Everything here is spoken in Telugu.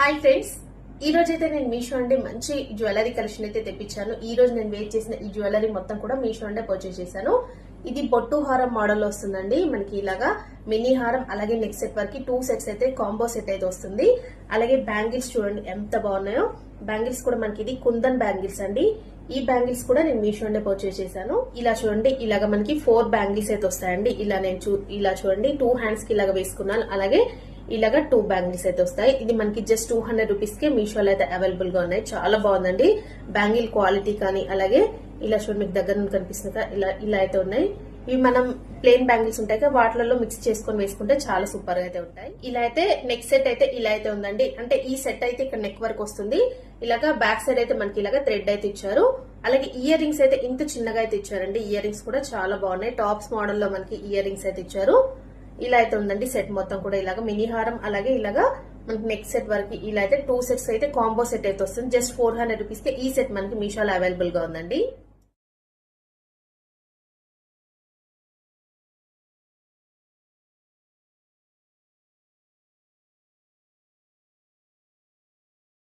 హాయ్ ఫ్రెండ్స్, ఈ రోజు అయితే నేను మీషో నుండి మంచి జ్యువెలరీ కలెక్షన్ అయితే తెప్పించాను. ఈ రోజు నేను వేర్ చేసిన ఈ జ్యువెలరీ మొత్తం కూడా మీషో నుండే పర్చేస్ చేశాను. ఇది బొట్టు హారం మోడల్ వస్తుందండి. మనకి ఇలాగా మినీ హారం అలాగే నెక్ సెట్ వరకు 2 సెట్స్ అయితే కాంబో సెట్ అయితే వస్తుంది. అలాగే బ్యాంగిల్స్ చూడండి ఎంత బాగున్నాయో. బ్యాంగిల్స్ కూడా మనకి ఇది కుందన్ బ్యాంగిల్స్ అండి. ఈ బ్యాంగిల్స్ కూడా నేను మీషో నుండే పర్చేస్ చేశాను. ఇలా చూడండి, ఇలాగా మనకి 4 బ్యాంగిల్స్ అయితే వస్తాయండి. ఇలా నేను ఇలా చూడండి 2 హ్యాండ్స్ కి ఇలాగా వేసుకున్నాను. అలాగే ఇలాగా 2 బ్యాంగిల్స్ అయితే వస్తాయి. ఇది మనకి జస్ట్ 200 రూపీస్ కి మీషోలో అయితే అవైలబుల్ గా ఉన్నాయి. చాలా బాగుందండి బ్యాంగిల్ క్వాలిటీ కానీ. అలాగే ఇలా చూడండి, మీకు దగ్గర నుండి కనిపిస్తుంది కదా, ఇలా అయితే ఉన్నాయి. ఇవి మనం ప్లెయిన్ బ్యాంగిల్స్ ఉంటాయి కదా, వాటిలలో మిక్స్ చేసుకొని వేసుకుంటే చాలా సూపర్ గా అయితే ఉంటాయి. ఇలా అయితే నెక్ సెట్ అయితే ఇలా అయితే ఉందండి. అంటే ఈ సెట్ అయితే ఇక్కడ నెక్ వరకు వస్తుంది. ఇలాగా బ్యాక్ సైడ్ అయితే మనకి ఇలాగా థ్రెడ్ అయితే ఇచ్చారు. అలాగే ఇయర్ రింగ్స్ అయితే ఇంత చిన్నగా అయితే ఇచ్చారండి. ఇయర్ రింగ్స్ కూడా చాలా బాగున్నాయి. టాప్స్ మోడల్ లో మనకి ఇయర్ రింగ్స్ అయితే ఇచ్చారు. ఇలా అయితే ఉందండి సెట్ మొత్తం కూడా. ఇలాగా మినీ హారం అలాగే ఇలాగా మనకి నెక్ సెట్ వరకు ఇలా అయితే 2 సెట్స్ అయితే కాంబో సెట్ అయితే వస్తుంది. జస్ట్ 400 రూపీస్ కి ఈ సెట్ మనకి మీషోలో అవైలబుల్ గా ఉందండి.